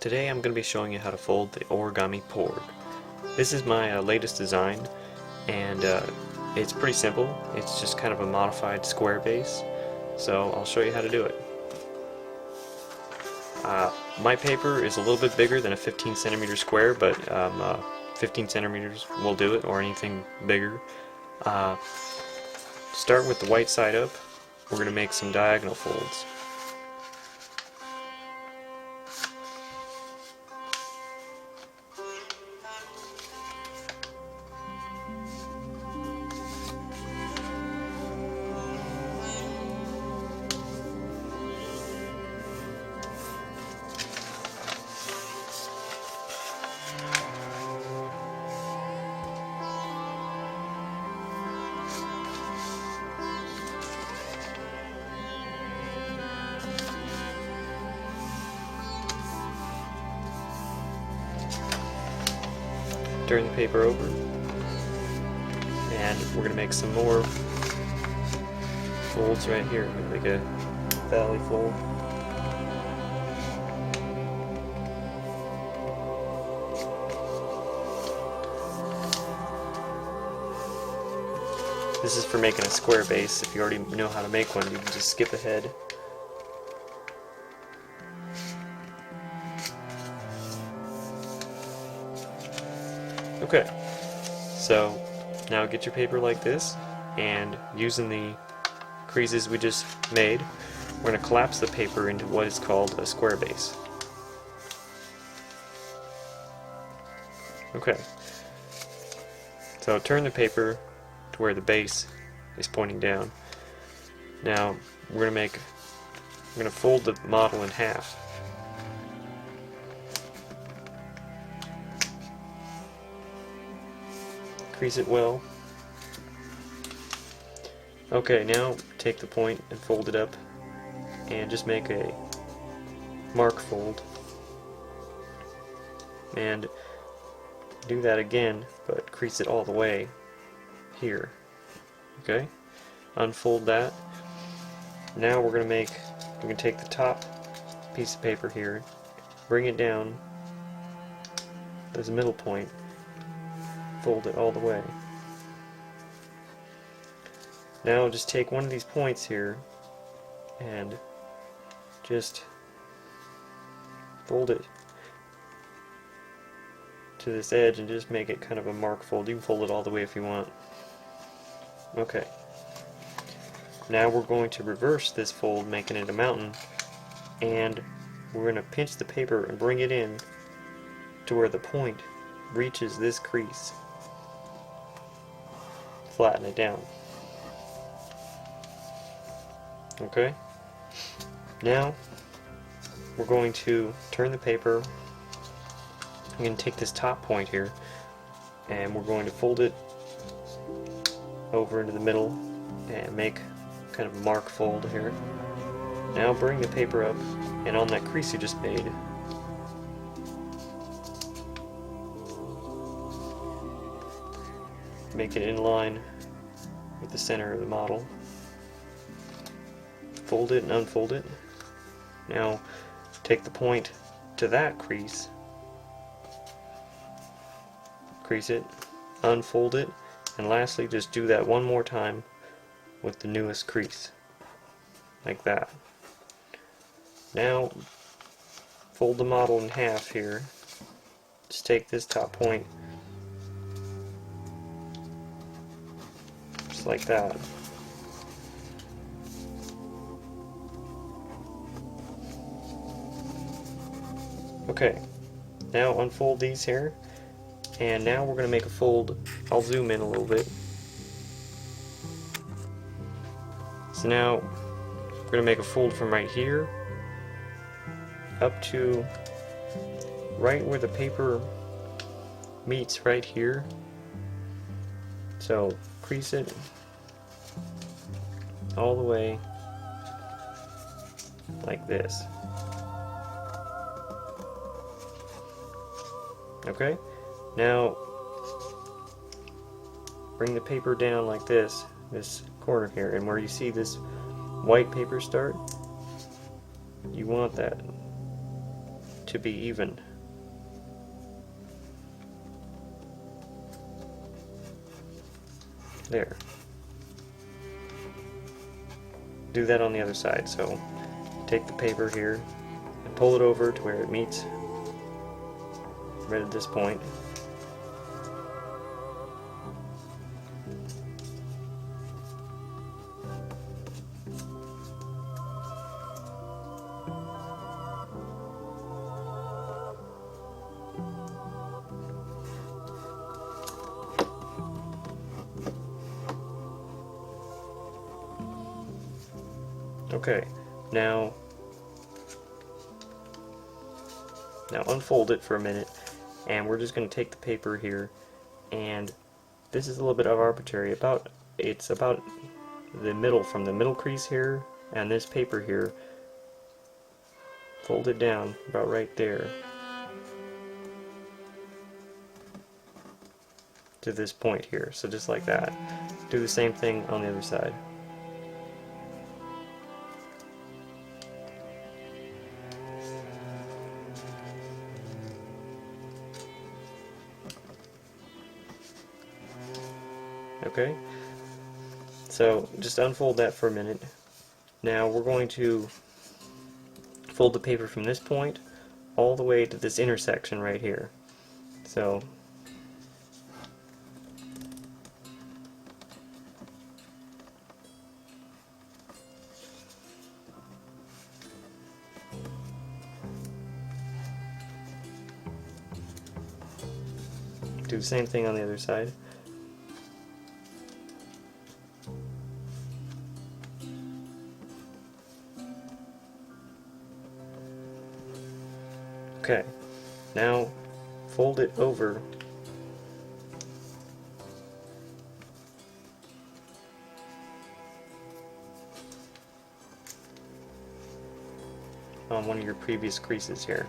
Today I'm going to be showing you how to fold the Origami Porg. This is my latest design, and it's pretty simple. It's just kind of a modified square base, so I'll show you how to do it. My paper is a little bit bigger than a 15 centimeter square, but 15 centimeters will do it, or anything bigger. Start with the white side up. We're going to make some diagonal folds. Turn the paper over, and we're going to make some more folds right here. We're going to make a valley fold. This is for making a square base. If you already know how to make one, you can just skip ahead. Okay, so now get your paper like this, and using the creases we just made, we're going to collapse the paper into what is called a square base. Okay, so turn the paper to where the base is pointing down. Now we're going to fold the model in half. Crease it well. Okay, now take the point and fold it up and just make a mark fold, and do that again, but crease it all the way here. Okay, unfold that. Now we're going to take the top piece of paper here, bring it down. There's a middle point. Fold it all the way. Now just take one of these points here and just fold it to this edge and just make it kind of a mark fold. You can fold it all the way if you want. Okay. Now we're going to reverse this fold, making it a mountain, and we're going to pinch the paper and bring it in to where the point reaches this crease. Flatten it down. Okay? Now we're going to turn the paper. I'm going to take this top point here, and we're going to fold it over into the middle and make kind of a mark fold here. Now bring the paper up, and on that crease you just made, make it in line with the center of the model. Fold it and unfold it. Now take the point to that crease, crease it, unfold it, and lastly just do that one more time with the newest crease, like that. Now fold the model in half here. Just take this top point, like that. Okay, now unfold these here, and now we're going to make a fold. I'll zoom in a little bit. So now we're going to make a fold from right here up to right where the paper meets right here. So crease it all the way like this. Okay, now bring the paper down like this corner here, and where you see this white paper start, you want that to be even. There. Do that on the other side. So take the paper here and pull it over to where it meets right at this point. Okay, now unfold it for a minute, and we're just going to take the paper here, and this is a little bit of arbitrary. It's about the middle, from the middle crease here and this paper here. Fold it down about right there to this point here. So just like that. Do the same thing on the other side. Okay, so just unfold that for a minute. Now we're going to fold the paper from this point all the way to this intersection right here. So do the same thing on the other side. Okay, now fold it over on one of your previous creases here.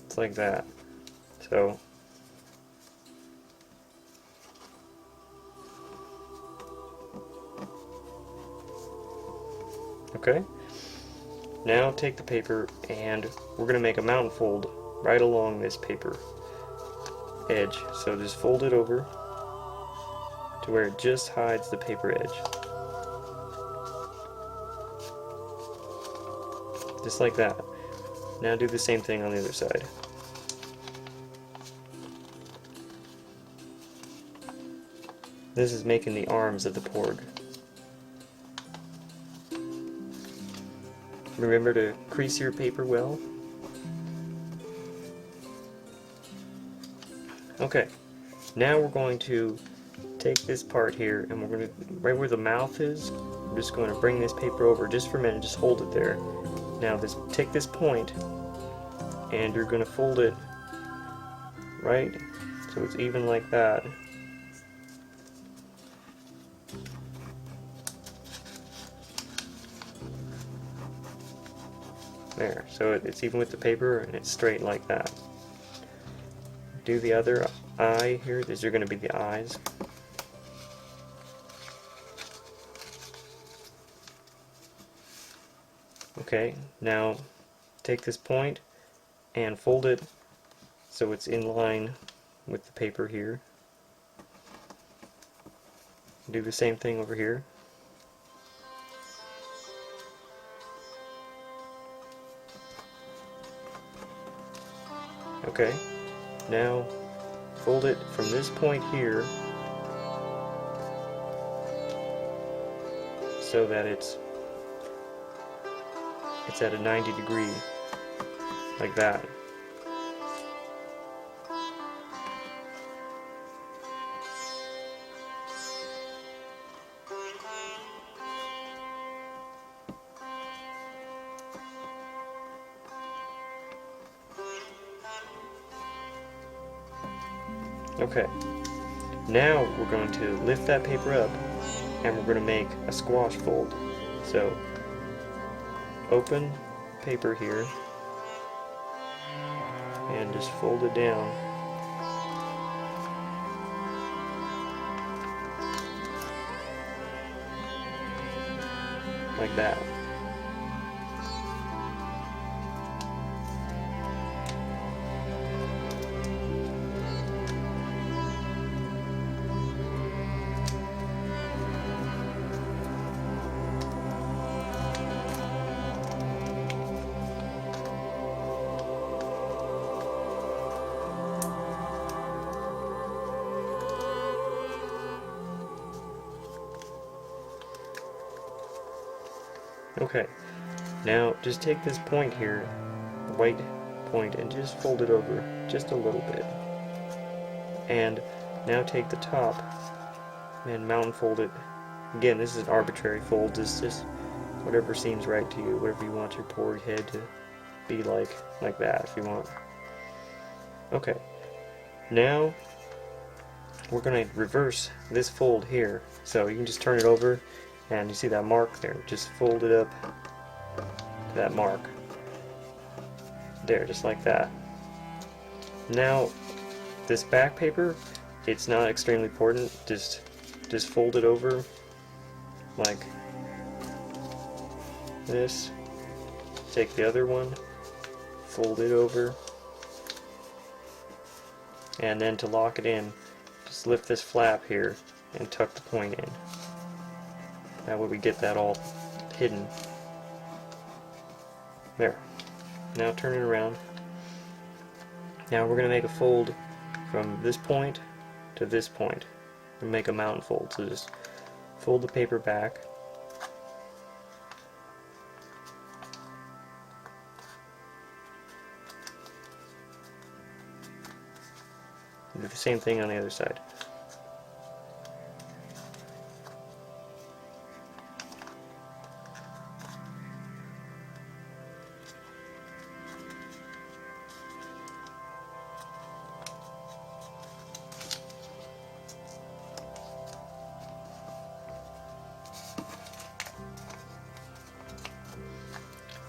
It's like that. So okay. Now take the paper and we're going to make a mountain fold right along this paper edge. So just fold it over to where it just hides the paper edge. Just like that. Now do the same thing on the other side. This is making the arms of the porg. Remember to crease your paper well. Okay, now we're going to take this part here and we're going to, right where the mouth is, I'm just going to bring this paper over just for a minute, just hold it there. Now take this point and you're going to fold it right so it's even like that. There, so it's even with the paper and it's straight like that. Do the other eye here, these are going to be the eyes. Okay, now take this point and fold it so it's in line with the paper here. Do the same thing over here. Okay, now fold it from this point here so that it's at a 90 degree, like that. Okay, now we're going to lift that paper up and we're going to make a squash fold. So open paper here and just fold it down like that. Okay, now just take this point here, the white point, and just fold it over just a little bit. And now take the top and mountain fold it. Again, this is an arbitrary fold, this is just whatever seems right to you, whatever you want your Porg head to be like that if you want. Okay, now we're going to reverse this fold here. So you can just turn it over and you see that mark there. Just fold it up to that mark. There, just like that. Now, this back paper, it's not extremely important. Just fold it over like this. Take the other one, fold it over, and then to lock it in, just lift this flap here and tuck the point in. That way we get that all hidden. There. Now turn it around. Now we're going to make a fold from this point to this point and make a mountain fold. So just fold the paper back. Do the same thing on the other side.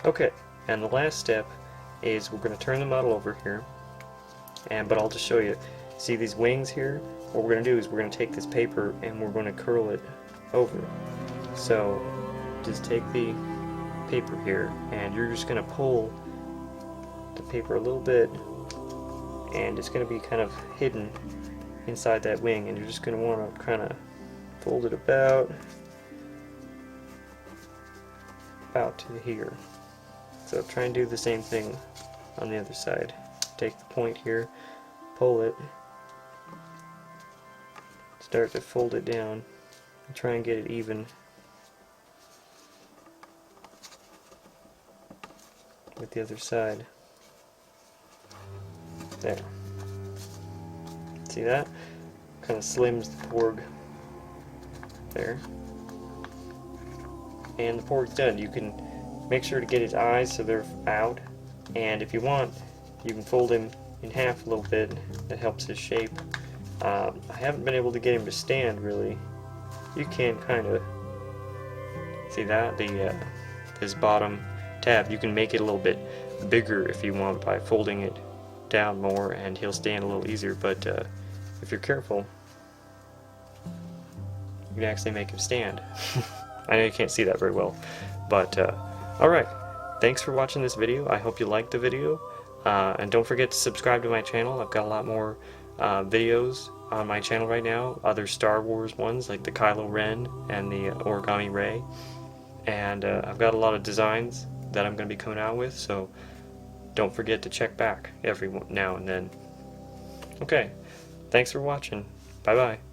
Okay, and the last step is we're going to turn the model over here, but I'll just show you. See these wings here? What we're going to do is we're going to take this paper and we're going to curl it over. So just take the paper here and you're just going to pull the paper a little bit, and it's going to be kind of hidden inside that wing, and you're just going to want to kind of fold it about to here. So try and do the same thing on the other side. Take the point here, pull it, start to fold it down, and try and get it even with the other side. There. See that? Kind of slims the Porg there. And the Porg's done. You can make sure to get his eyes so they're out, and if you want, you can fold him in half a little bit. That helps his shape. I haven't been able to get him to stand really. You can kind of see that his bottom tab. You can make it a little bit bigger if you want by folding it down more, and he'll stand a little easier. But if you're careful, you can actually make him stand. I know you can't see that very well, but alright, thanks for watching this video. I hope you liked the video, and don't forget to subscribe to my channel. I've got a lot more videos on my channel right now, other Star Wars ones like the Kylo Ren and the Origami Ray, and I've got a lot of designs that I'm going to be coming out with, so don't forget to check back every now and then. Okay, thanks for watching. Bye bye.